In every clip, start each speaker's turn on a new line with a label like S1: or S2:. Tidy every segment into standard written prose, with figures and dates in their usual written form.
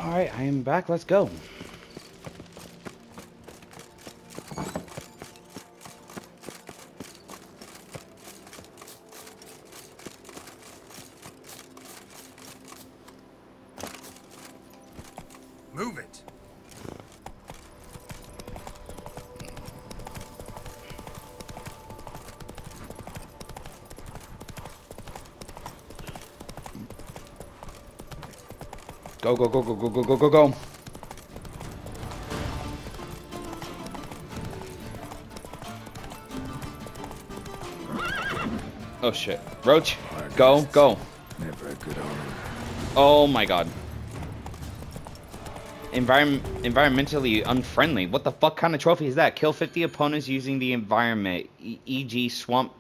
S1: Alright, I am back. Let's go.
S2: Move it.
S1: Go, go, go, go, go, go, go, go, go. Oh shit. Roach, go, go.
S2: Never a good omen.
S1: Oh my god. Environmentally unfriendly. What the fuck kind of trophy is that? Kill 50 opponents using the environment, e.g. swamp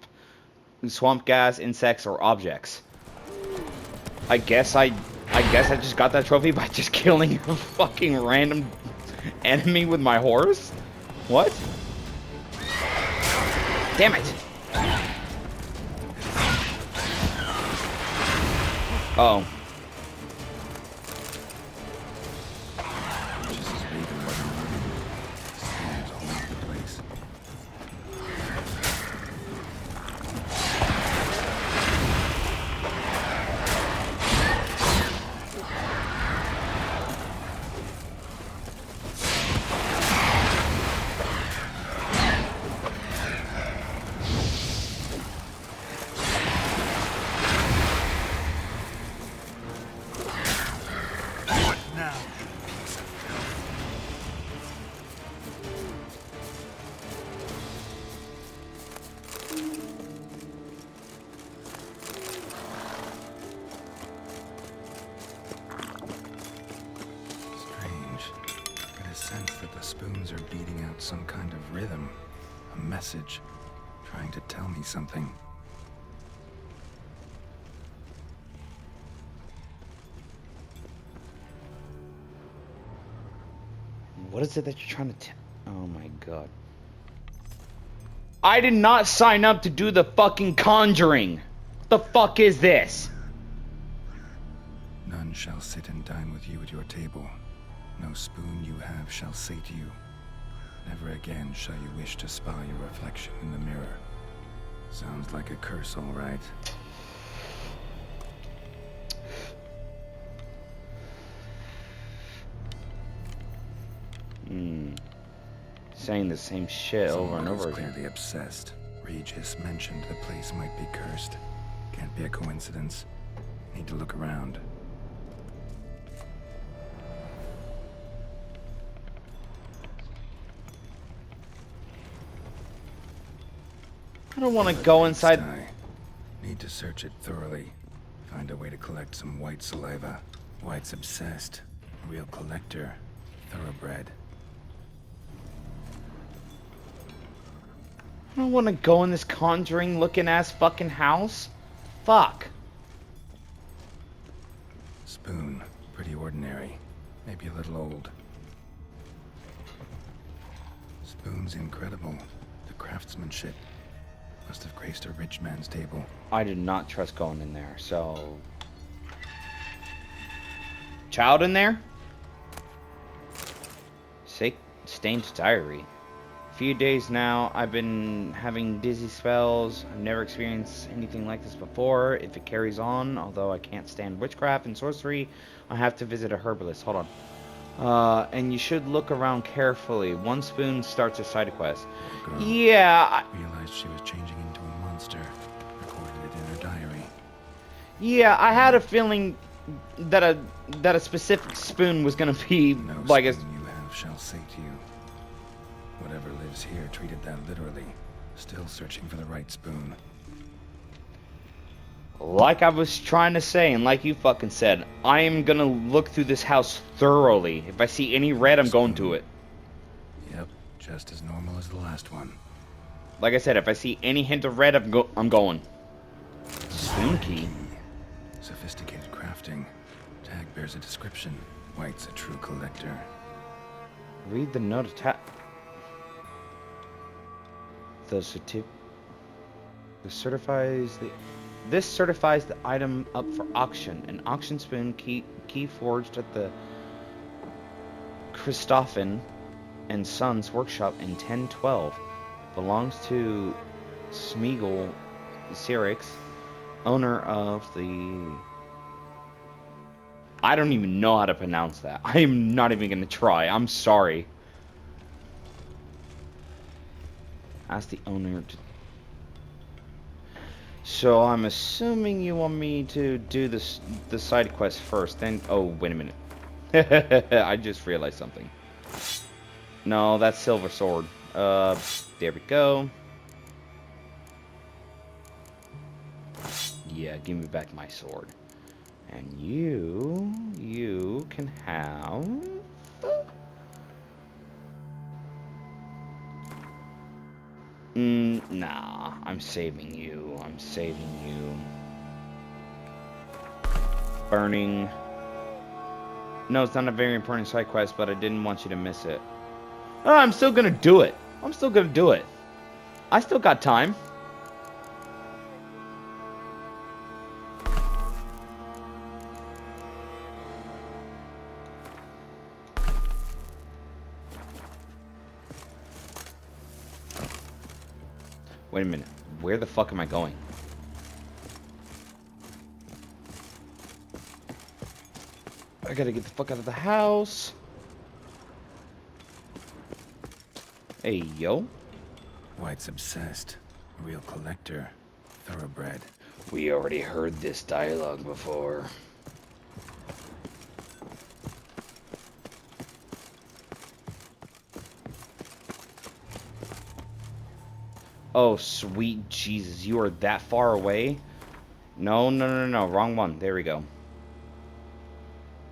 S1: gas, insects, or objects. I guess I just got that trophy by just killing a fucking random enemy with my horse? What? Damn it. Oh.
S2: Just as Raven was running. Stands all over the place. What now? Piece of filth. Strange. I get a sense that the spoons are beating out some kind of rhythm. A message. Trying to tell me something.
S1: What is it that you're trying to tell? Oh my god. I did not sign up to do the fucking conjuring. The fuck is this?
S2: None shall sit and dine with you at your table. No spoon you have shall sate you. Never again shall you wish to spy your reflection in the mirror. Sounds like a curse, all right.
S1: Saying the same shit over and
S2: Someone
S1: over
S2: is
S1: again.
S2: clearly obsessed. Regis mentioned the place might be cursed. Can't be a coincidence. Need to look around.
S1: I don't want to go inside.
S2: Sty. Need to search it thoroughly. Find a way to collect some white saliva. White's obsessed. Real collector. Thoroughbred.
S1: I don't want to go in this conjuring looking ass fucking house. Fuck.
S2: Spoon. Pretty ordinary. Maybe a little old. Spoon's incredible. The craftsmanship. Must have graced a rich man's table.
S1: I did not trust going in there, so... Child in there? Stained diary. Few days now, I've been having dizzy spells. I've never experienced anything like this before. If it carries on, although I can't stand witchcraft and sorcery, I have to visit a herbalist. Hold on. And you should look around carefully. One spoon starts a side quest.
S2: Girl
S1: Yeah,
S2: realized she was changing into a monster. Recorded it in her diary.
S1: yeah, I had a feeling that a specific spoon was gonna be
S2: No
S1: like a...
S2: spoon you have shall sate you. Whatever lives here treated that literally. Still searching for the right spoon.
S1: Like I was trying to say, and like you fucking said, I am gonna look through this house thoroughly. If I see any red, I'm going to it.
S2: Yep, just as normal as the last one.
S1: Like I said, if I see any hint of red, I'm going. Spoon key.
S2: Sophisticated crafting. Tag bears a description. White's a true collector.
S1: Read the note attached. This certifies the item up for auction. An auction spoon key forged at the Christoffen and Sons Workshop in 1012. Belongs to Smeagol Cyrix, owner of the... I don't even know how to pronounce that. I am not even going to try. I'm sorry. Ask the owner to... So I'm assuming you want me to do this, the side quest first, then... Oh, wait a minute. I just realized something. No, that's Silver Sword. There we go. Yeah, give me back my sword. And you can have... Nah, I'm saving you. I'm saving you. Burning. No, it's not a very important side quest, but I didn't want you to miss it. Oh, I'm still gonna do it. I'm still gonna do it. I still got time. Wait a minute. Where the fuck am I going? I gotta get the fuck out of the house. Hey, yo.
S2: White's obsessed. Real collector. Thoroughbred.
S1: We already heard this dialogue before. Oh, sweet Jesus. You are that far away? No, no, no, no. Wrong one. There we go.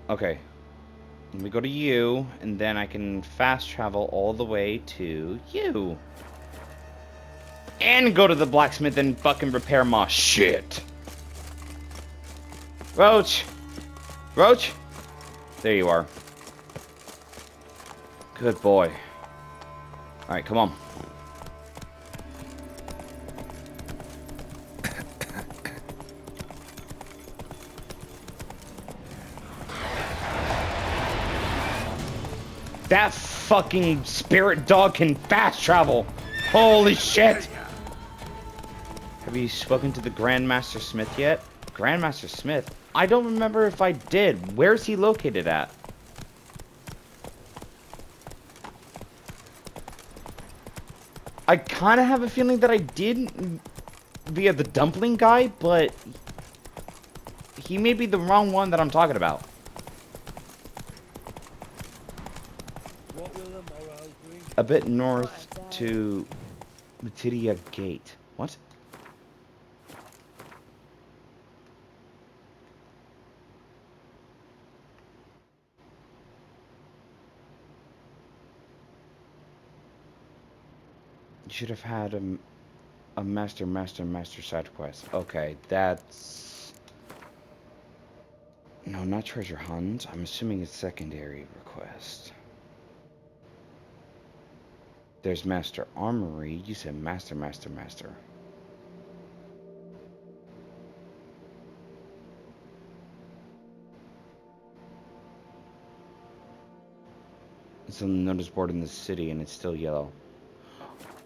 S1: Okay. Let me go to you, and then I can fast travel all the way to you. And go to the blacksmith and fucking repair my shit. Roach! Roach! There you are. Good boy. Alright, come on. That fucking spirit dog can fast travel. Holy shit. Have you spoken to the Grandmaster Smith yet? Grandmaster Smith? I don't remember if I did. Where's he located at? I kind of have a feeling that I did via the dumpling guy, but he may be the wrong one that I'm talking about. A bit north to Matidia Gate. What? You should have had a master side quest. Okay, that's... No, not treasure hunt. I'm assuming it's secondary request. There's Master Armory. You said master. It's on the notice board in the city and it's still yellow.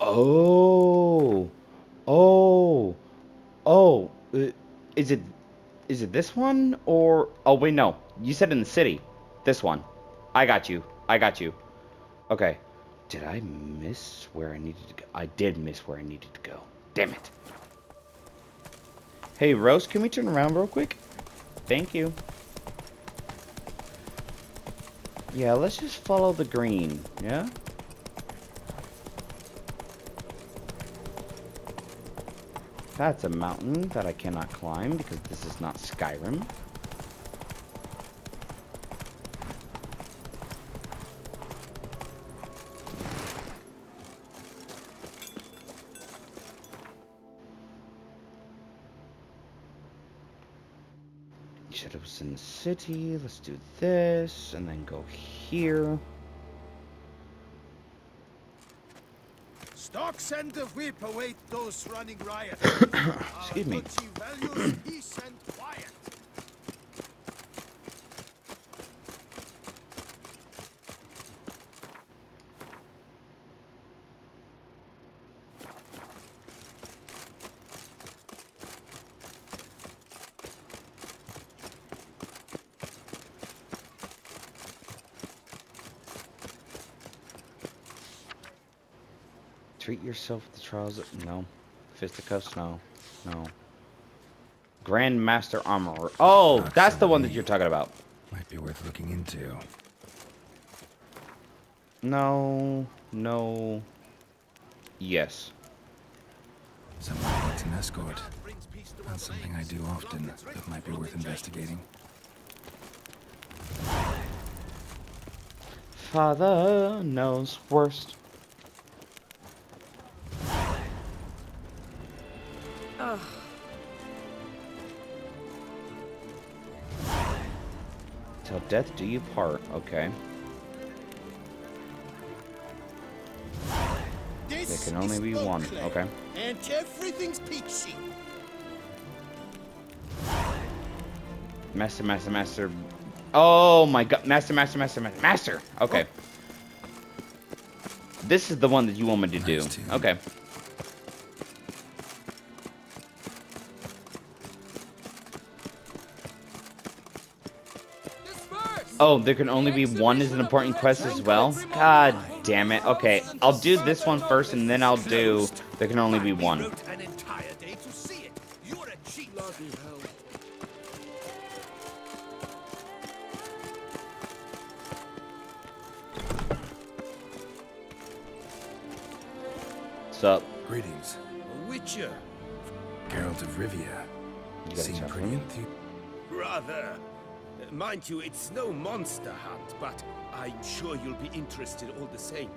S1: Oh! Oh! Oh! Is it this one? Or... Oh, wait, no. You said in the city. This one. I got you. Okay. Did I miss where I needed to go? I did miss where I needed to go. Damn it. Hey, Rose, can we turn around real quick? Thank you. Yeah, let's just follow the green, yeah? That's a mountain that I cannot climb because this is not Skyrim. You said it was in the city. Let's do this and then go here.
S3: Stocks and the whip await those running riot.
S1: Excuse me.
S3: Values peace and quiet.
S1: Treat yourself to the trials of... No. Fisticuffs? No. No. Grandmaster Armorer. Oh, that's the one that you're talking about.
S2: Might be worth looking into.
S1: No. No. Yes.
S2: Someone needs an escort. Not something I do often, but might be worth investigating.
S1: Father knows worst. Till death do you part. Okay. There can only be one. Okay.
S3: And everything's peachy.
S1: Master. Oh my god. Master. Okay. This is the one that you want me to do. Okay. Oh, there can only be one is an important quest as well? God damn it. Okay, I'll do this one first and then I'll do there can only be one.
S3: An entire day to see it. You're a cheat. Bloody hell.
S1: What's up?
S2: Greetings.
S3: A witcher.
S2: Geralt of Rivia.
S1: You gotta
S2: Seem
S1: check
S2: pretty
S1: me.
S3: Rather. Mind you, it's no monster hunt, but I'm sure you'll be interested all the same.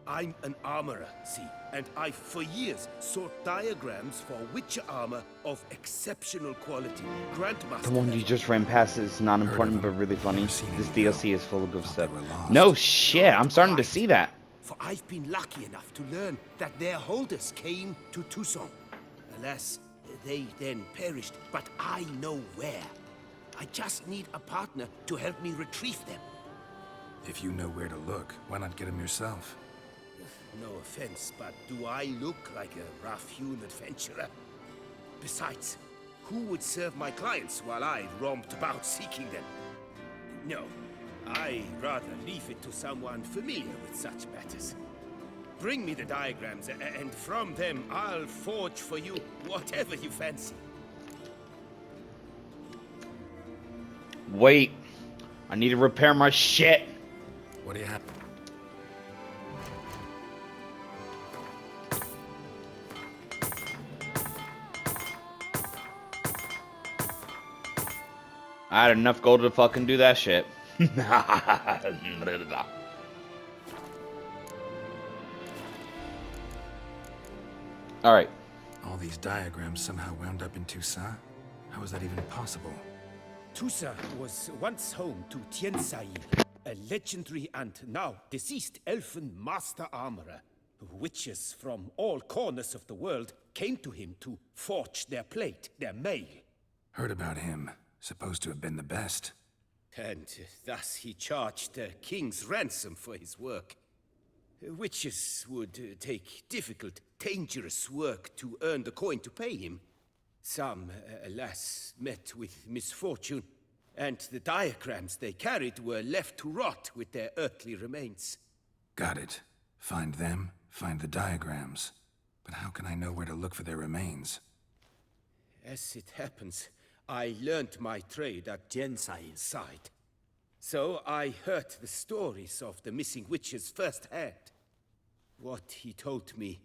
S3: I'm an armorer, see, and I've for years sought diagrams for witcher armor of exceptional quality. Grandmaster.
S1: The one you just ran past is not important but really funny.
S2: Never seen
S1: This
S2: it,
S1: DLC is full of good
S2: Thought
S1: stuff.
S2: they were lost.
S1: No shit, I'm starting to see that.
S3: For I've been lucky enough to learn that their holders came to Toussaint. Alas, they then perished, but I know where. I just need a partner to help me retrieve them.
S2: If you know where to look, why not get him yourself?
S3: No offense, but do I look like a rough-hewn adventurer? Besides, who would serve my clients while I romped about seeking them? No, I'd rather leave it to someone familiar with such matters. Bring me the diagrams, and from them I'll forge for you whatever you fancy.
S1: Wait, I need to repair my shit.
S2: What do you have?
S1: I had enough gold to fucking do that shit. Alright.
S2: All these diagrams somehow wound up in Toussaint? How is that even possible?
S3: Toussaint was once home to Tiensail, a legendary and now deceased elfin master armorer. Witches from all corners of the world came to him to forge their plate, their mail.
S2: Heard about him. Supposed to have been the best.
S3: And thus he charged a king's ransom for his work. Witches would take difficult, dangerous work to earn the coin to pay him. Some, alas, met with misfortune, and the diagrams they carried were left to rot with their earthly remains.
S2: Got it. Find them, find the diagrams. But how can I know where to look for their remains?
S3: As it happens, I learned my trade at Tiensail's side. So I heard the stories of the missing witches firsthand. What he told me,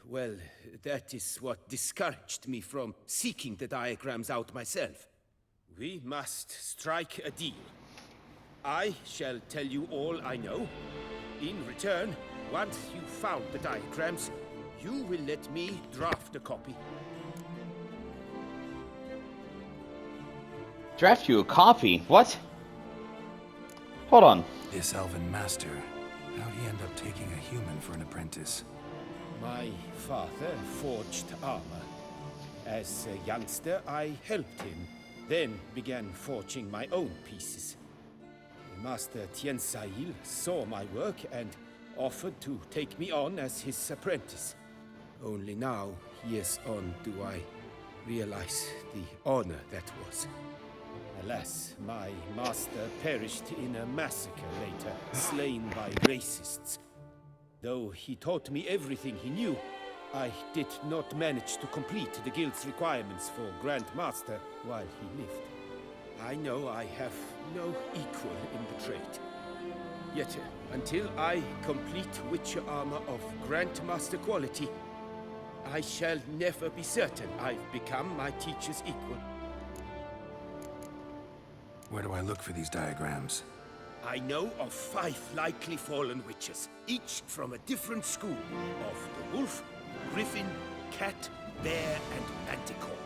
S3: well, that is what discouraged me from seeking the diagrams out myself. We must strike a deal. I shall tell you all I know. In return, once you've found the diagrams, you will let me draft a copy.
S1: Draft you a copy? What? Hold on.
S2: This elven master, how'd he end up taking a human for an apprentice?
S3: My father forged armor. As a youngster, I helped him, then began forging my own pieces. Master Tiensail saw my work and offered to take me on as his apprentice. Only now, years on, do I realize the honor that was. Alas, my master perished in a massacre later, slain by racists. Though he taught me everything he knew, I did not manage to complete the guild's requirements for Grand Master while he lived. I know I have no equal in the trade. Yet, until I complete Witcher armor of Grandmaster quality, I shall never be certain I've become my teacher's equal.
S2: Where do I look for these diagrams?
S3: I know of 5 likely fallen witches, each from a different school of the wolf, griffin, cat, bear, and manticore.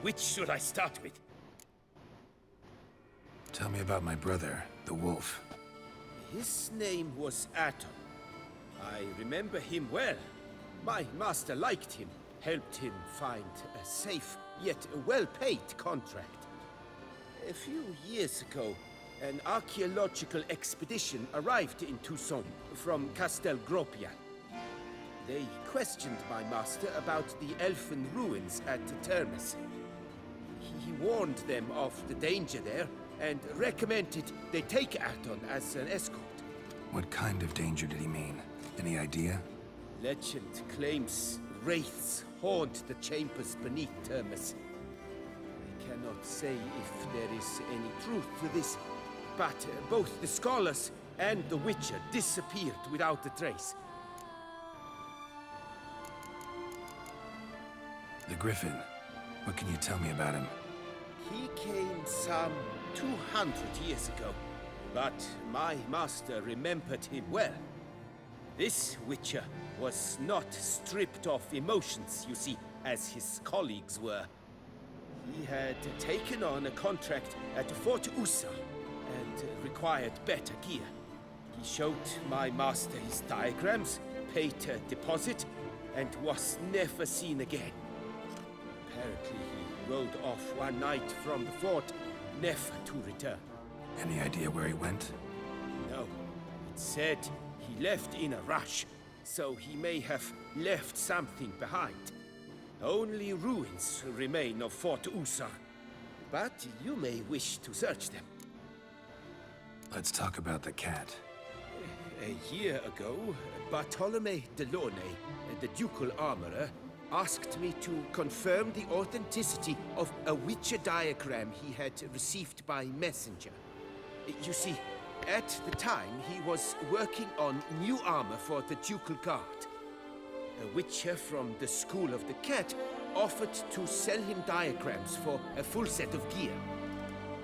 S3: Which should I start with?
S2: Tell me about my brother, the wolf.
S3: His name was Atom. I remember him well. My master liked him, helped him find a safe, yet a well-paid contract. A few years ago, an archaeological expedition arrived in Tucson from Castel Gropian. They questioned my master about the elfin ruins at Termes. He warned them of the danger there and recommended they take Aton as an escort.
S2: What kind of danger did he mean? Any idea?
S3: Legend claims wraiths haunt the chambers beneath Termes. I cannot say if there is any truth to this, but both the scholars and the Witcher disappeared without a trace.
S2: The Griffin. What can you tell me about him?
S3: He came some 200 years ago, but my master remembered him well. This Witcher was not stripped of emotions, you see, as his colleagues were. He had taken on a contract at Fort Usa and required better gear. He showed my master his diagrams, paid a deposit, and was never seen again. Apparently he rode off one night from the fort, never to return.
S2: Any idea where he went?
S3: No, it said he left in a rush, so he may have left something behind. Only ruins remain of Fort Usa, but you may wish to search them.
S2: Let's talk about the cat.
S3: A year ago, Bartolome Delaunay, the ducal armorer, asked me to confirm the authenticity of a Witcher diagram he had received by messenger. You see, at the time he was working on new armor for the ducal guard. A Witcher from the School of the Cat offered to sell him diagrams for a full set of gear.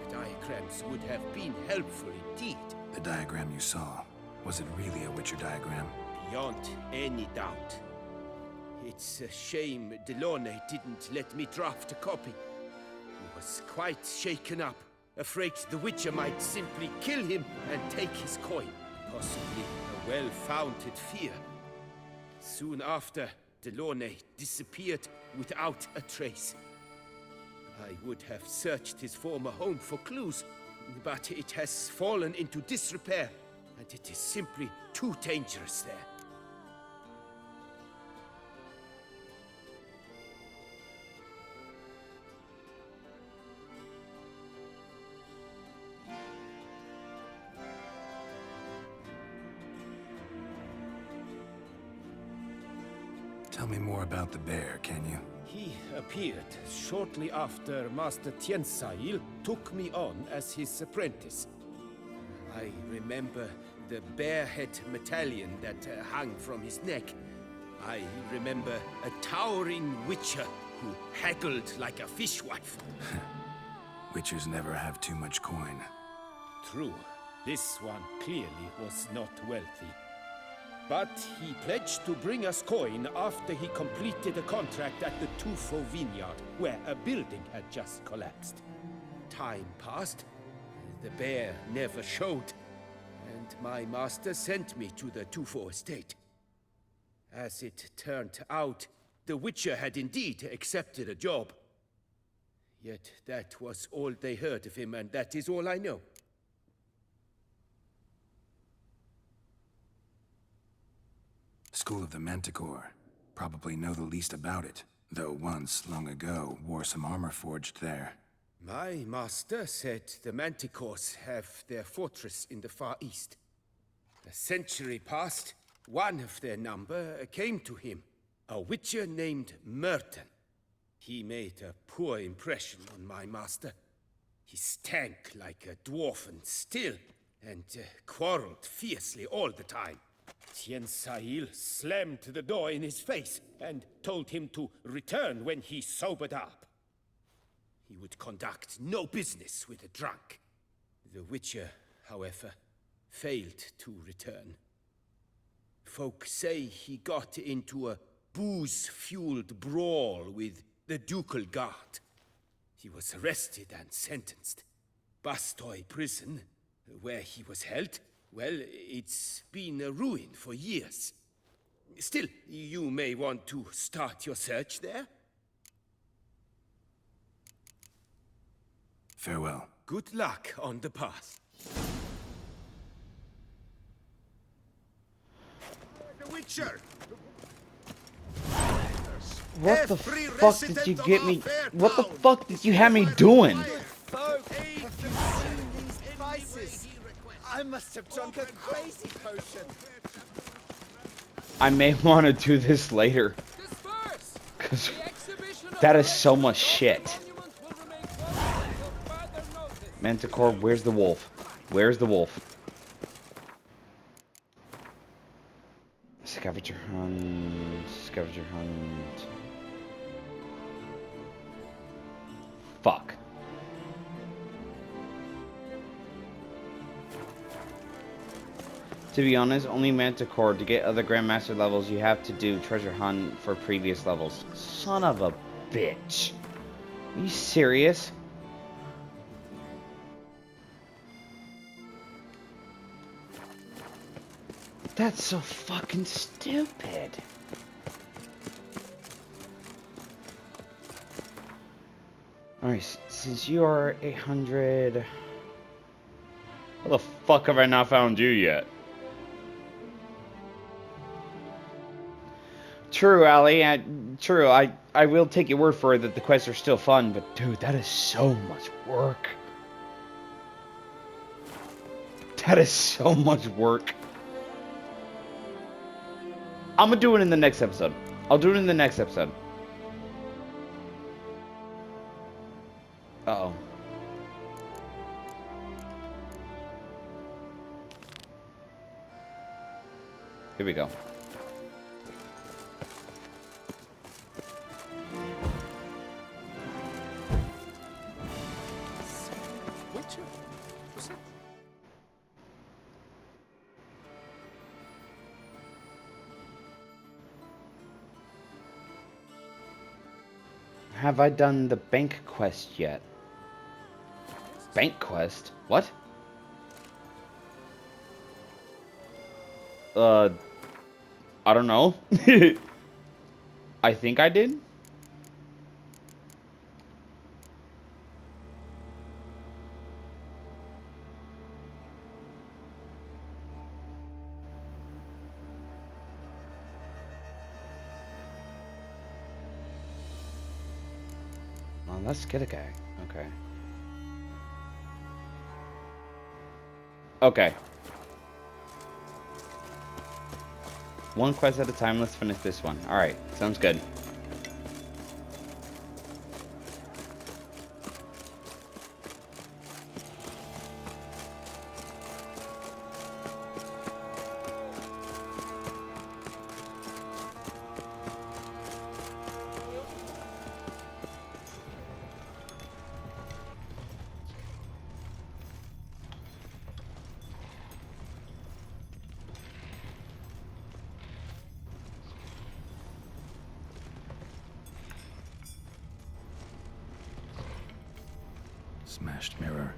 S3: The diagrams would have been helpful indeed.
S2: The diagram you saw, was it really a Witcher diagram?
S3: Beyond any doubt. It's a shame Delaunay didn't let me draft a copy. He was quite shaken up, afraid the Witcher might simply kill him and take his coin. Possibly a well-founded fear. Soon after, Delaunay disappeared without a trace. I would have searched his former home for clues, but it has fallen into disrepair, and it is simply too dangerous there.
S2: Tell me more about the bear, can you?
S3: He appeared shortly after Master Tiensail took me on as his apprentice. I remember the bear-head medallion that hung from his neck. I remember a towering witcher who haggled like a fishwife.
S2: Witchers never have too much coin.
S3: True, this one clearly was not wealthy. But he pledged to bring us coin after he completed a contract at the Tufo vineyard, where a building had just collapsed. Time passed, the bear never showed, and my master sent me to the Tufo estate. As it turned out, the Witcher had indeed accepted a job. Yet that was all they heard of him, and that is all I know.
S2: School of the Manticore. Probably know the least about it, though once, long ago, wore some armor forged there.
S3: My master said the Manticores have their fortress in the Far East. A century passed, One of their number came to him, a witcher named Merton. He made a poor impression on my master. He stank like a dwarfen still, and quarreled fiercely all the time. Tien Sahil slammed the door in his face and told him to return when he sobered up. He would conduct no business with a drunk. The Witcher, however, failed to return. Folk say he got into a booze-fueled brawl with the Ducal Guard. He was arrested and sentenced. Bastoy Prison, where he was held, well, it's been a ruin for years. Still, you may want to start your search there.
S2: Farewell.
S3: Good luck on the path. The Witcher!
S1: What the fuck did you get me? What the fuck did you have me doing?
S3: I must have drunk a crazy potion.
S1: I may want to do this later. Because that is so much shit. Manticore, where's the wolf? Where's the wolf? Scavenger hunt. Scavenger hunt. Fuck. To be honest, only Manticore. To get other Grandmaster levels, you have to do treasure hunt for previous levels. Son of a bitch. Are you serious? That's so fucking stupid. Alright, since you are 800... How the fuck have I not found you yet? True, Ali. I will take your word for it that the quests are still fun, but dude, that is so much work. That is so much work. I'm gonna do it in the next episode. I'll do it in the next episode. Uh-oh. Here we go. Have I done the bank quest yet? Bank quest? What? I don't know. I think I did. Well, let's get a guy. Okay. Okay. One quest at a time. Let's finish this one. Alright, sounds good.
S2: Smashed mirror.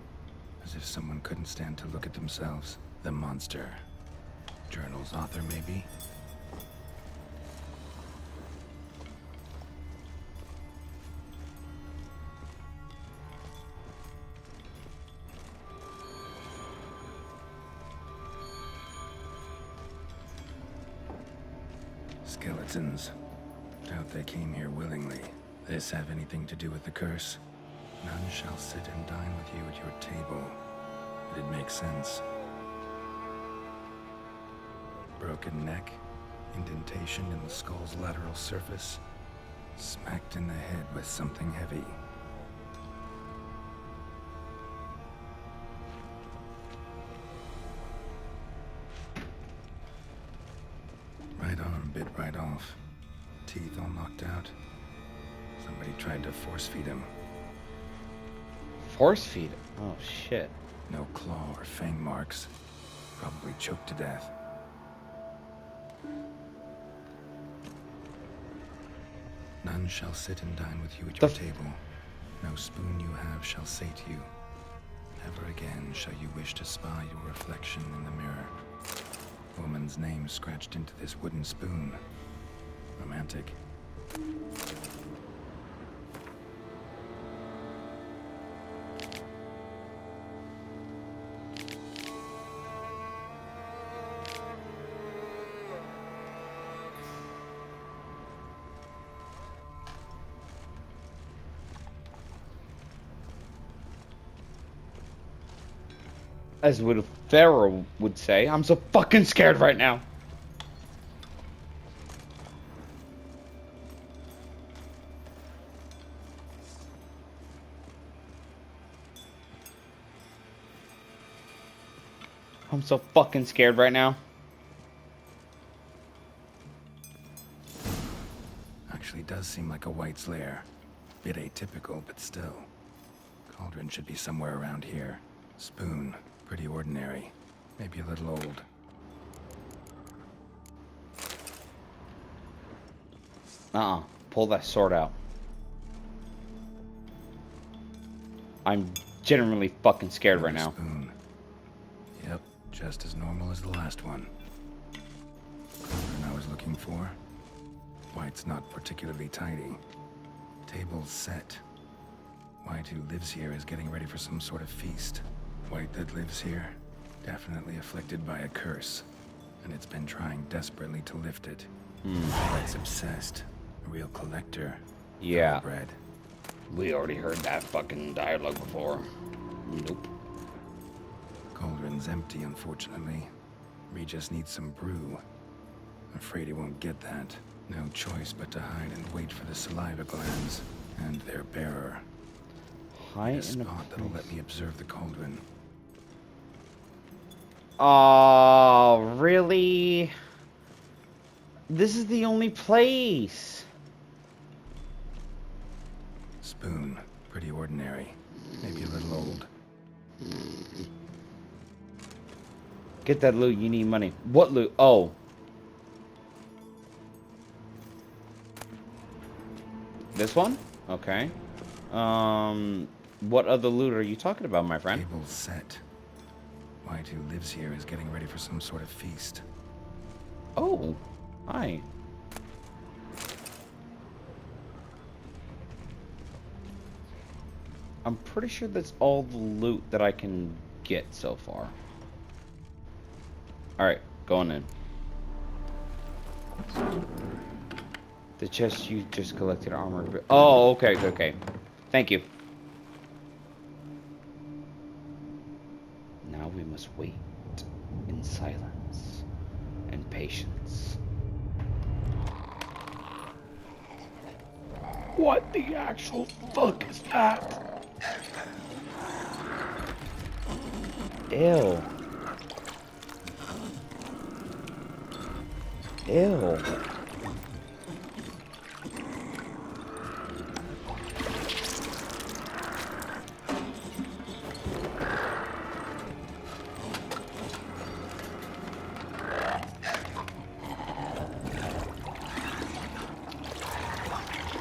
S2: As if someone couldn't stand to look at themselves. The monster. Journal's author, maybe? Skeletons. Doubt they came here willingly. This have anything to do with the curse? None shall sit and dine with you at your table. It makes sense. Broken neck, indentation in the skull's lateral surface, smacked in the head with something heavy. Right arm bit right off. Teeth all knocked out. Somebody tried to force feed him.
S1: Force feed? Oh, shit.
S2: No claw or fang marks. Probably choked to death. None shall sit and dine with you at your table. No spoon you have shall sate you. Never again shall you wish to spy your reflection in the mirror. Woman's name scratched into this wooden spoon. Romantic.
S1: As would Pharaoh would say, I'm so fucking scared right now. I'm so fucking scared right now.
S2: Actually does seem like a White's lair. Bit atypical, but still. Cauldron should be somewhere around here. Spoon. Pretty ordinary. Maybe a little old.
S1: Pull that sword out. I'm genuinely fucking scared right now.
S2: Spoon. Yep, just as normal as the last one. Cauldron I was looking for. White's not particularly tidy. Table's set. White who lives here is getting ready for some sort of feast. White that lives here, definitely afflicted by a curse, and it's been trying desperately to lift it. White's obsessed, a real collector.
S1: Yeah.
S2: Bread.
S1: We already heard that fucking dialogue before. Nope.
S2: Cauldron's empty, unfortunately. We just need some brew. Afraid he won't get that. No choice but to hide and wait for the saliva glands and their bearer.
S1: Hide
S2: A spot that'll let me observe the cauldron.
S1: Oh, really? This is the only place.
S2: Spoon. Pretty ordinary. Maybe a little old.
S1: Get that loot, you need money. What loot? Oh. This one? Okay. What other loot are you talking about, my friend?
S2: Table's set. White who lives here is getting ready for some sort of feast.
S1: Oh. Hi. I'm pretty sure that's all the loot that I can get so far. Alright, going in. The chest you just collected armor. Oh, okay, okay. Thank you. Now we must wait in silence and patience. What the actual fuck is that? Ew. Ew.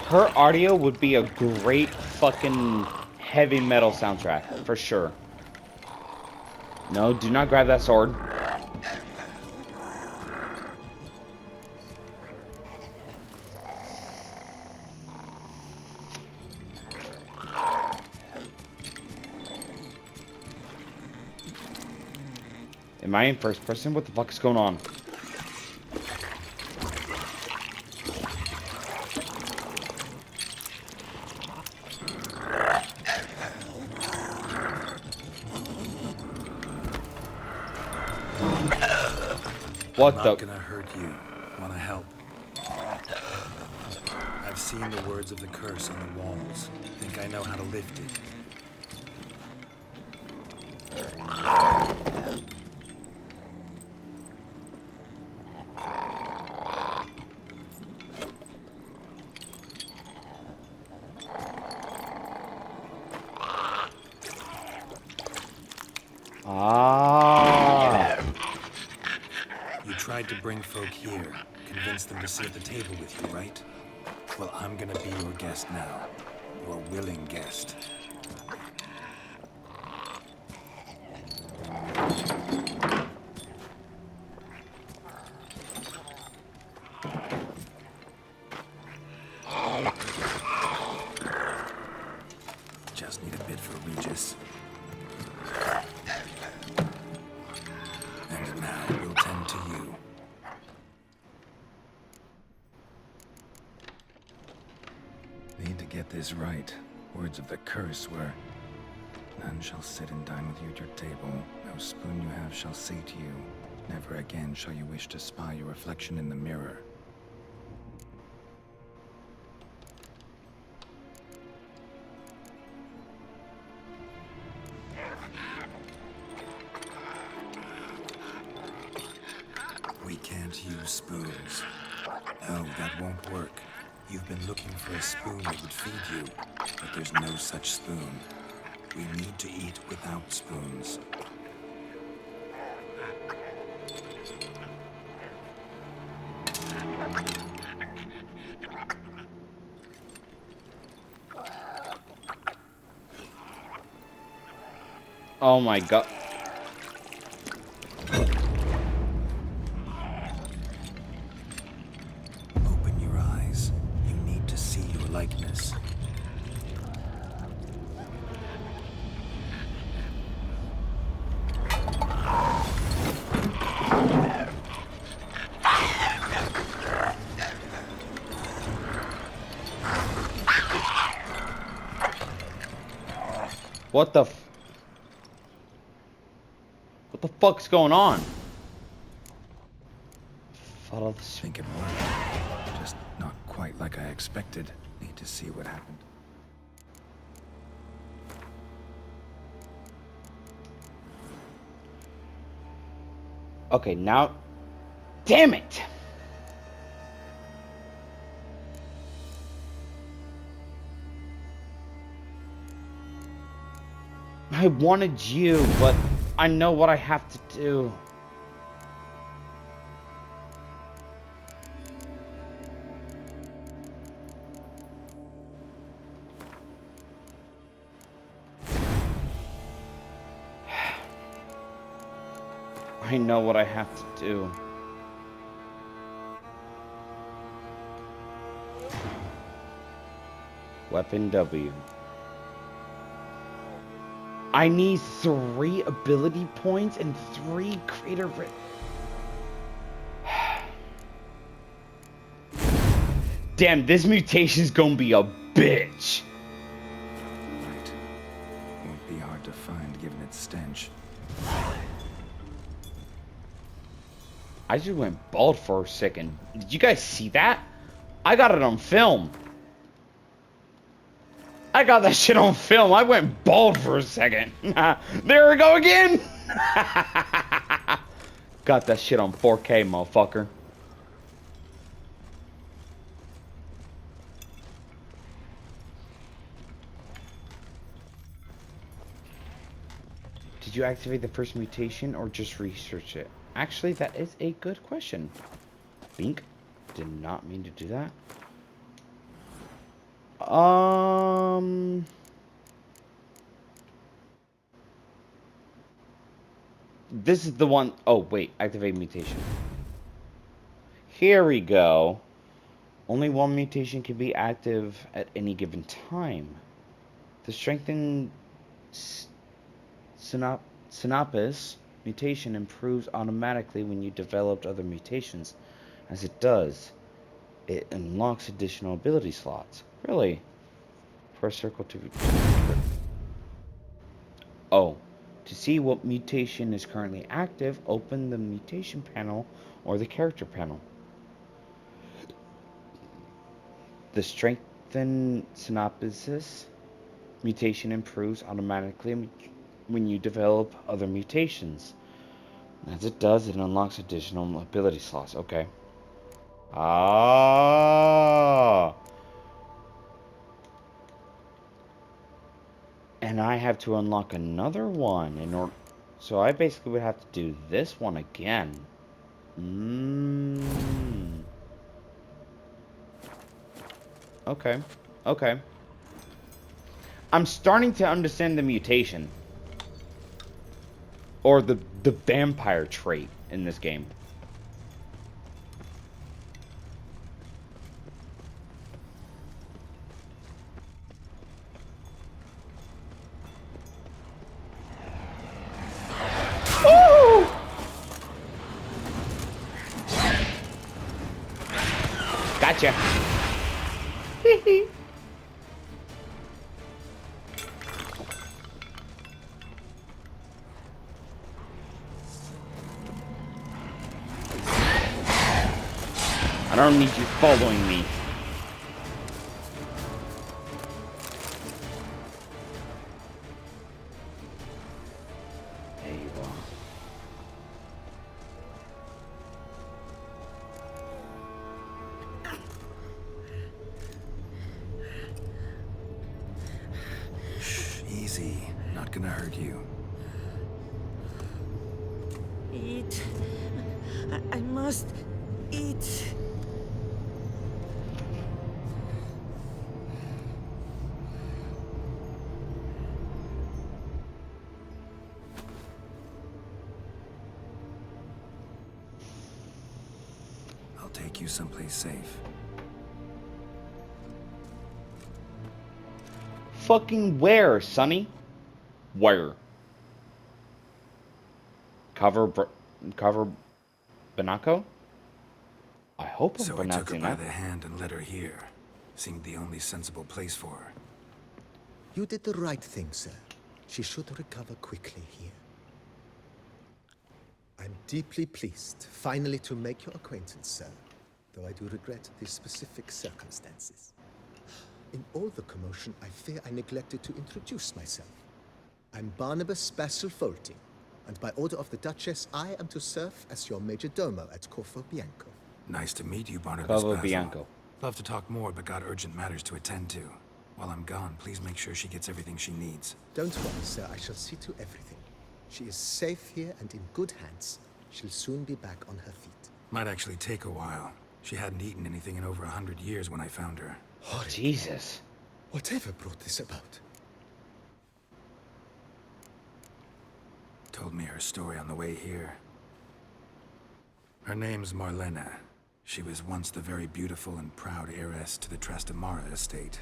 S1: Her audio would be a great fucking heavy metal soundtrack, for sure. No, do not grab that sword. Am I in first person? What the fuck is going on? What
S2: I'm
S1: the?
S2: not gonna hurt you. Wanna help? I've seen the words of the curse on the walls. Think I know how to lift it.
S1: Ah.
S2: You tried to bring folk here, convince them to sit at the table with you, right? Well, I'm gonna be your guest now. Your willing guest. Just need a bit for Regis. And now we'll tend to you. Need to get this right. Words of the curse were, none shall sit and dine with you at your table. No spoon you have shall say to you, never again shall you wish to spy your reflection in the mirror. We can't use spoons. No, that won't work. You've been looking for a spoon that would feed you, but there's no such spoon. We need to eat without spoons.
S1: Oh my god.
S2: Open your eyes. You need to see your likeness.
S1: What the what the fuck's going on? Follow the
S2: Think it worked. Just not quite like I expected. Need to see what happened.
S1: Okay, now. Damn it! I wanted you, but I know what I have to do. I know what I have to do. Weapon W. I need 3 ability points and 3 greater. Damn, this mutation's gonna be a bitch.
S2: Right. Won't be hard to find given its stench.
S1: I just went bald for a second. Did you guys see that? I got it on film. I got that shit on film. I went bald for a second. There we go again. Got that shit on 4K, motherfucker. Did you activate the first mutation or just research it? Actually, that is a good question. Bink. Did not mean to do that. This is the one. Oh, wait. Activate mutation. Here we go. Only one mutation can be active at any given time. The strengthened Synapse mutation improves automatically when you developed other mutations. As it does, it unlocks additional ability slots. Really? Press circle to... Oh. To see what mutation is currently active, open the mutation panel or the character panel. The strengthened synopsis mutation improves automatically when you develop other mutations. As it does, it unlocks additional ability slots. Okay. Ah. And I have to unlock another one in order. So I basically would have to do this one again. Okay. Okay. I'm starting to understand the mutation. Or the vampire trait in this game. Gotcha. I don't need you following me. There you are.
S2: Easy. Not gonna hurt you.
S4: Eat. I must eat.
S2: I'll take you someplace safe.
S1: Fucking where, Sonny? Where? Cover Banaco? I hope I'm
S2: So I took her
S1: pronouncing
S2: by
S1: that.
S2: the hand and led her here. Seemed the only sensible place for her.
S5: You did the right thing, sir. She should recover quickly here. I'm deeply pleased, finally, to make your acquaintance, sir. Though I do regret the specific circumstances. In all the commotion, I fear I neglected to introduce myself. I'm Barnabas Basilfolti, and by order of the Duchess, I am to serve as your major domo at Corvo Bianco.
S2: Nice to meet you, Barnabas
S1: Corvo
S2: Basil.
S1: Bianco.
S2: Love to talk more, but got urgent matters to attend to. While I'm gone, please make sure she gets everything she needs.
S5: Don't worry, sir. I shall see to everything. She is safe here and in good hands. She'll soon be back on her feet.
S2: Might actually take a while. She hadn't eaten anything in over 100 years when I found her.
S1: Jesus.
S5: Whatever brought this about?
S2: Told me her story on the way here. Her name's Marlena. She was once the very beautiful and proud heiress to the Trastamara estate.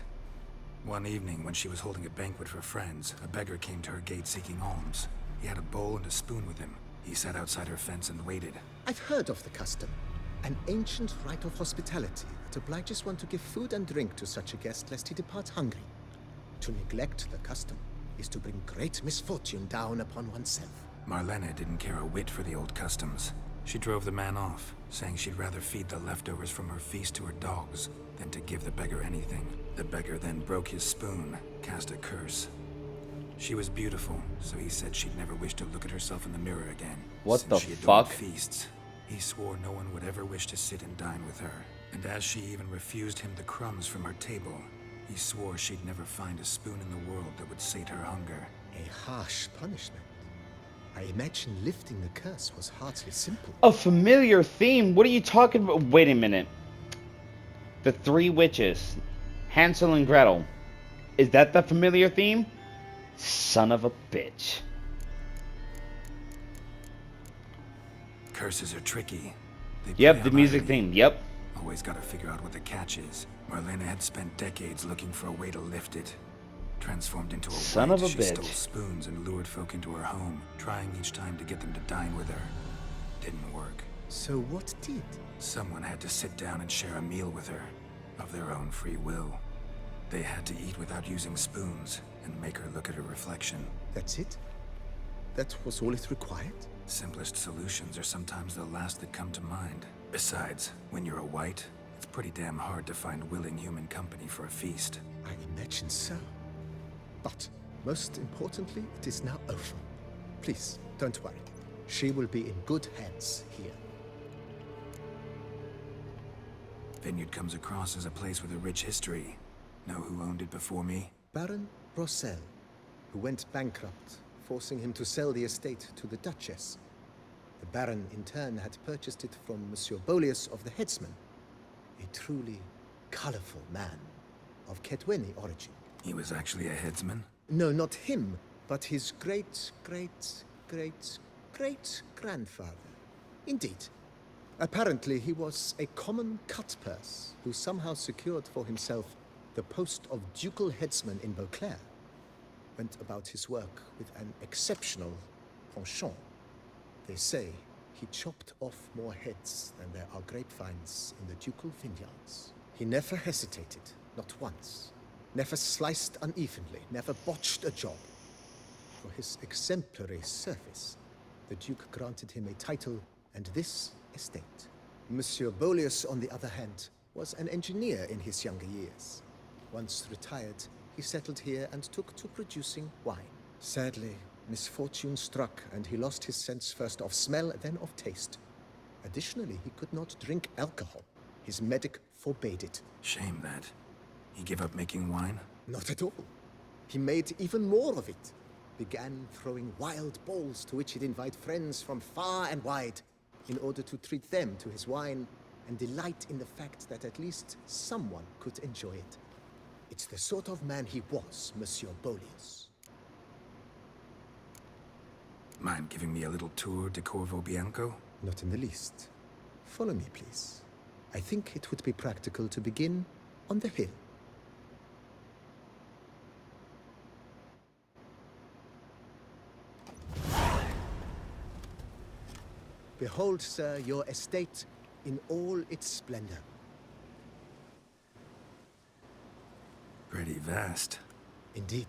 S2: One evening, when she was holding a banquet for friends, a beggar came to her gate seeking alms. He had a bowl and a spoon with him. He sat outside her fence and waited.
S5: I've heard of the custom. An ancient rite of hospitality that obliges one to give food and drink to such a guest lest he depart hungry. To neglect the custom is to bring great misfortune down upon oneself.
S2: Marlena didn't care a whit for the old customs. She drove the man off, saying she'd rather feed the leftovers from her feast to her dogs than to give the beggar anything. The beggar then broke his spoon, cast a curse. She was beautiful, so he said she'd never wish to look at herself in the mirror again.
S1: What
S2: Since
S1: the
S2: she adorned
S1: fuck?
S2: feasts, he swore no one would ever wish to sit and dine with her. And as she even refused him the crumbs from her table, he swore she'd never find a spoon in the world that would sate her hunger.
S5: A harsh punishment. I imagine lifting the curse was hardly simple.
S1: A familiar theme? What are you talking about? Wait a minute. The Three Witches. Hansel and Gretel. Is that the familiar theme? Son of a bitch.
S2: Curses are tricky. They
S1: Yep,
S2: play
S1: the
S2: on
S1: music
S2: irony.
S1: theme. Yep.
S2: Always gotta figure out what the catch is. Marlena had spent decades looking for a way to lift it. Transformed into a
S1: Son
S2: wight,
S1: of a
S2: she
S1: bitch.
S2: stole spoons and lured folk into her home, trying each time to get them to dine with her. Didn't work.
S5: So what did?
S2: Someone had to sit down and share a meal with her, of their own free will. They had to eat without using spoons, and make her look at her reflection.
S5: That's it? That was all it required?
S2: Simplest solutions are sometimes the last that come to mind. Besides, when you're a white, it's pretty damn hard to find willing human company for a feast.
S5: I imagine so. But, most importantly, it is now over. Please, don't worry. She will be in good hands here.
S2: Vineyard comes across as a place with a rich history. Know who owned it before me?
S5: Baron Rossel, who went bankrupt, forcing him to sell the estate to the Duchess. The Baron, in turn, had purchased it from Monsieur Bolius of the Headsman, a truly colorful man of Ketweni origin.
S2: He was actually a headsman?
S5: No, not him, but his grandfather. Indeed. Apparently, he was a common cut-purse who somehow secured for himself the post of ducal headsman in Beauclair. Went about his work with an exceptional penchant. They say he chopped off more heads than there are grapevines in the ducal vineyards. He never hesitated, not once. Never sliced unevenly, never botched a job. For his exemplary service, the Duke granted him a title and this estate. Monsieur Bolius, on the other hand, was an engineer in his younger years. Once retired, he settled here and took to producing wine. Sadly, misfortune struck and he lost his sense first of smell, then of taste. Additionally, he could not drink alcohol. His medic forbade it.
S2: Shame that. He gave up making wine?
S5: Not at all. He made even more of it. Began throwing wild balls to which he'd invite friends from far and wide in order to treat them to his wine and delight in the fact that at least someone could enjoy it. It's the sort of man he was, Monsieur Bolius.
S2: Mind giving me a little tour de Corvo Bianco?
S5: Not in the least. Follow me, please. I think it would be practical to begin on the hill. Behold, sir, your estate in all its splendor.
S2: Pretty vast.
S5: Indeed.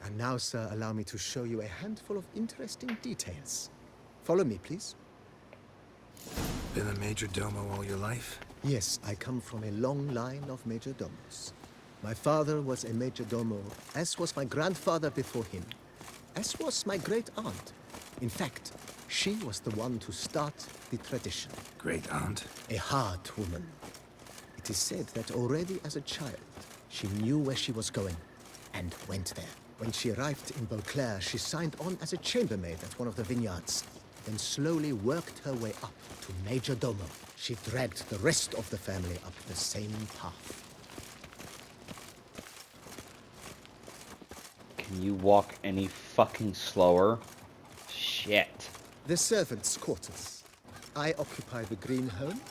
S5: And now, sir, allow me to show you a handful of interesting details. Follow me, please.
S2: Been a major domo all your life?
S5: Yes, I come from a long line of major domos. My father was a major domo, as was my grandfather before him, as was my great aunt. In fact, she was the one to start the tradition.
S2: Great aunt?
S5: A hard woman. It is said that already as a child, she knew where she was going and went there. When she arrived in Beauclair, she signed on as a chambermaid at one of the vineyards, then slowly worked her way up to major domo. She dragged the rest of the family up the same path.
S1: Can you walk any fucking slower? Shit.
S5: The servants' quarters. I occupy the green home.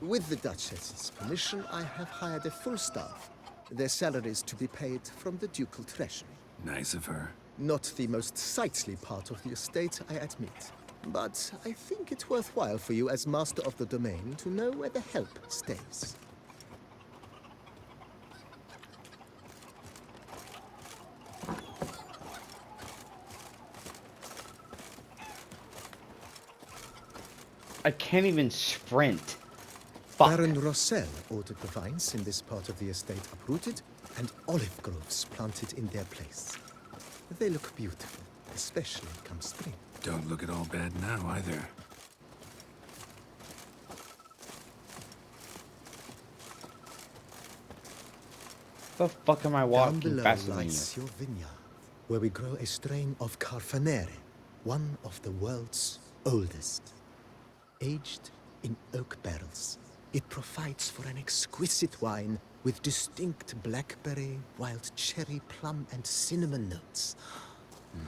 S5: With the Duchess's permission, I have hired a full staff. Their salaries to be paid from the ducal treasury.
S2: Nice of her.
S5: Not the most sightly part of the estate, I admit. But I think it worthwhile for you as master of the domain to know where the help stays.
S1: I can't even sprint. Fuck.
S5: Baron Rossel ordered the vines in this part of the estate uprooted and olive groves planted in their place. They look beautiful, especially come spring.
S2: Don't look at all bad now, either.
S1: The fuck am I
S5: Down
S1: walking
S5: below
S1: faster than you?
S5: lies your vineyard, where we grow a strain of Carfanere, one of the world's oldest. Aged in oak barrels, it provides for an exquisite wine with distinct blackberry, wild cherry, plum, and cinnamon notes.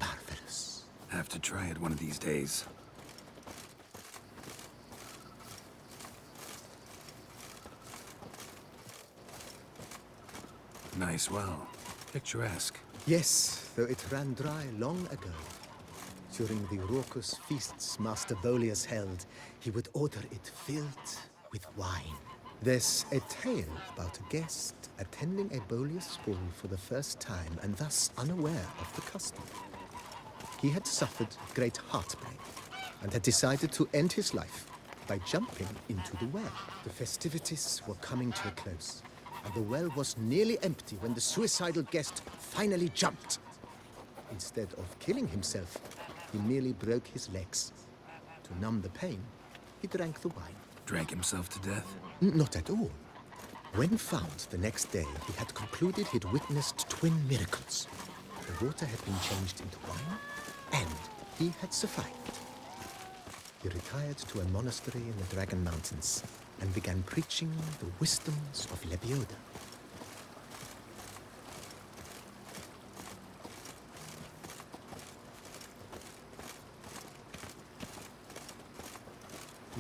S5: Marvelous.
S2: Have to try it one of these days. Nice well. Picturesque.
S5: Yes, though it ran dry long ago. During the raucous feasts Master Bolius held, he would order it filled with wine. There's a tale about a guest attending a Bolius ball for the first time and thus unaware of the custom. He had suffered great heartbreak and had decided to end his life by jumping into the well. The festivities were coming to a close, and the well was nearly empty when the suicidal guest finally jumped. Instead of killing himself, he merely broke his legs. To numb the pain, he drank the wine.
S2: Drank himself to death?
S5: Not at all. When found the next day, he had concluded he'd witnessed twin miracles. The water had been changed into wine, and he had survived. He retired to a monastery in the Dragon Mountains and began preaching the wisdoms of Lebioda.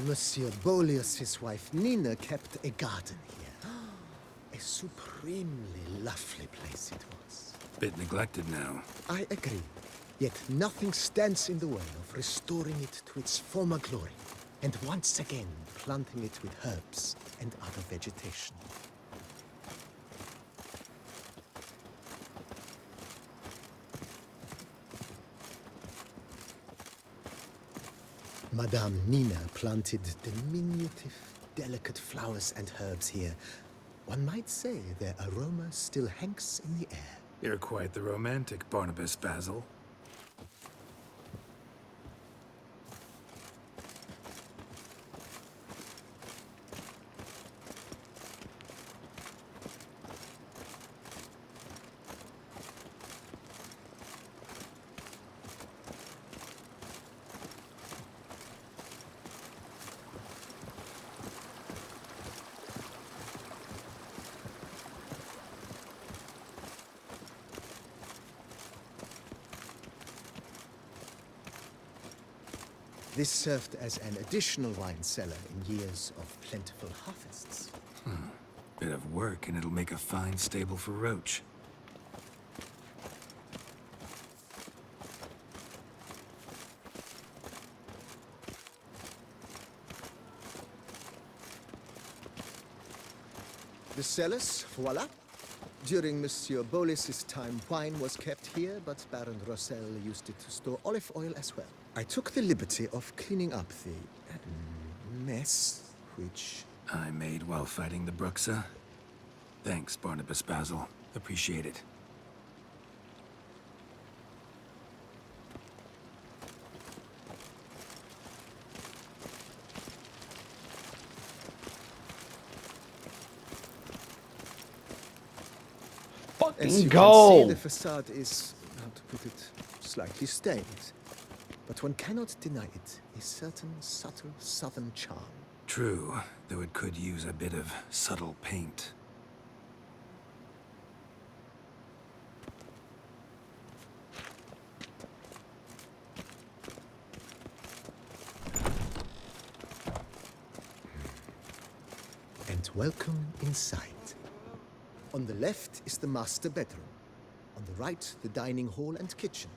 S5: Monsieur Boleus's wife Nina kept a garden here. A supremely lovely place it was.
S2: Bit neglected now.
S5: I agree. Yet nothing stands in the way of restoring it to its former glory, and once again planting it with herbs and other vegetation. Madame Nina planted diminutive, delicate flowers and herbs here. One might say their aroma still hangs in the air.
S2: You're quite the romantic, Barnabas Basil.
S5: This served as an additional wine cellar in years of plentiful harvests.
S2: Bit of work, and it'll make a fine stable for Roach.
S5: The cellars, voila. During Monsieur Boleus's time, wine was kept here, but Baron Rossel used it to store olive oil as well. I took the liberty of cleaning up the mess, which...
S2: I made while fighting the Bruxa. Thanks, Barnabas Basil. Appreciate it.
S5: As you
S1: Go!
S5: can see, the facade is, how to put it, slightly stained. But one cannot deny it a certain subtle southern charm.
S2: True, though it could use a bit of subtle paint.
S5: And welcome inside. On the left is the master bedroom. On the right, the dining hall and kitchen.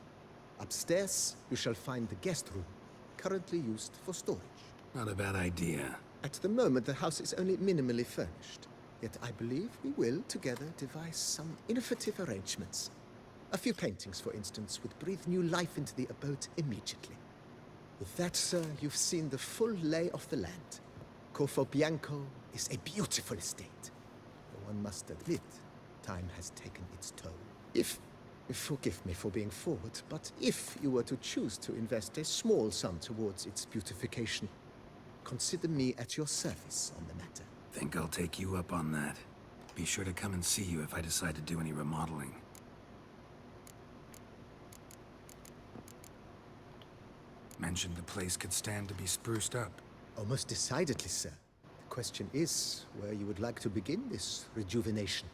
S5: Upstairs, you shall find the guest room, currently used for storage.
S2: Not a bad idea.
S5: At the moment, the house is only minimally furnished. Yet I believe we will, together, devise some innovative arrangements. A few paintings, for instance, would breathe new life into the abode immediately. With that, sir, you've seen the full lay of the land. Corvo Bianco is a beautiful estate. Though one must admit, time has taken its toll. Forgive me for being forward, but if you were to choose to invest a small sum towards its beautification, consider me at your service on the matter.
S2: Think I'll take you up on that. Be sure to come and see you if I decide to do any remodeling. Mentioned the place could stand to be spruced up.
S5: Oh, most decidedly, sir. The question is where you would like to begin this rejuvenation.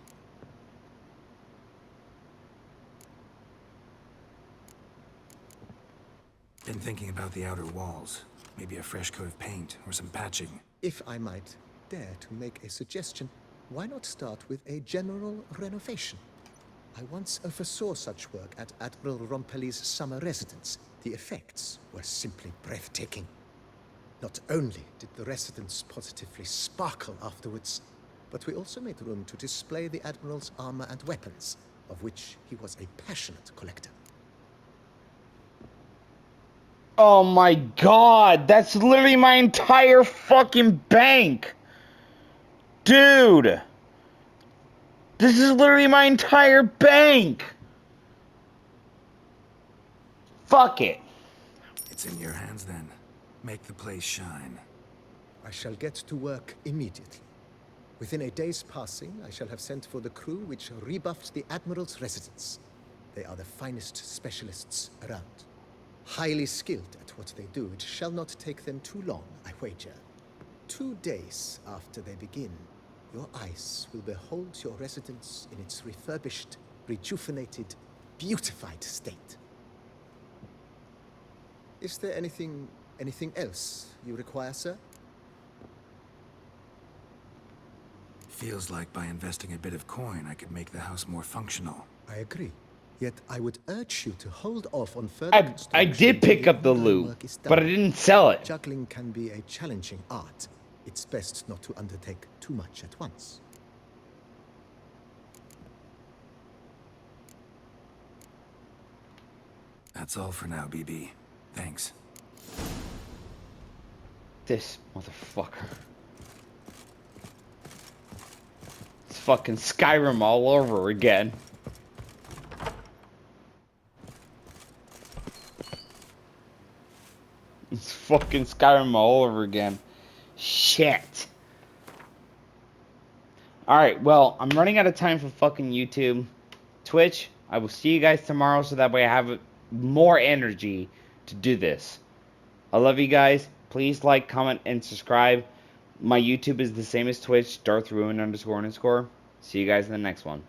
S2: Been thinking about the outer walls. Maybe a fresh coat of paint or some patching.
S5: If I might dare to make a suggestion, why not start with a general renovation? I once oversaw such work at Admiral Rompelli's summer residence. The effects were simply breathtaking. Not only did the residence positively sparkle afterwards, but we also made room to display the Admiral's armor and weapons, of which he was a passionate collector.
S1: Oh my god, that's literally my entire fucking bank. Dude. This is literally my entire bank. Fuck it.
S2: It's in your hands then. Make the place shine.
S5: I shall get to work immediately. Within a day's passing, I shall have sent for the crew which rebuffed the Admiral's residence. They are the finest specialists around. Highly skilled at what they do, it shall not take them too long, I wager. 2 days after they begin, your eyes will behold your residence in its refurbished, rejuvenated, beautified state. Is there anything else you require, sir?
S2: Feels like by investing a bit of coin, I could make the house more functional.
S5: I agree. Yet I would urge you to hold off on further
S1: I
S5: construction
S1: did
S5: until
S1: pick up the
S5: ongoing
S1: loot,
S5: work is
S1: but I
S5: done.
S1: didn't sell it.
S5: Juggling can be a challenging art. It's best not to undertake too much at once.
S2: That's all for now, BB. Thanks.
S1: This motherfucker. It's fucking Skyrim all over again. It's fucking Skyrim all over again. Shit. Alright, well, I'm running out of time for fucking YouTube. Twitch, I will see you guys tomorrow so that way I have more energy to do this. I love you guys. Please like, comment, and subscribe. My YouTube is the same as Twitch, Darth Ruin ___. See you guys in the next one.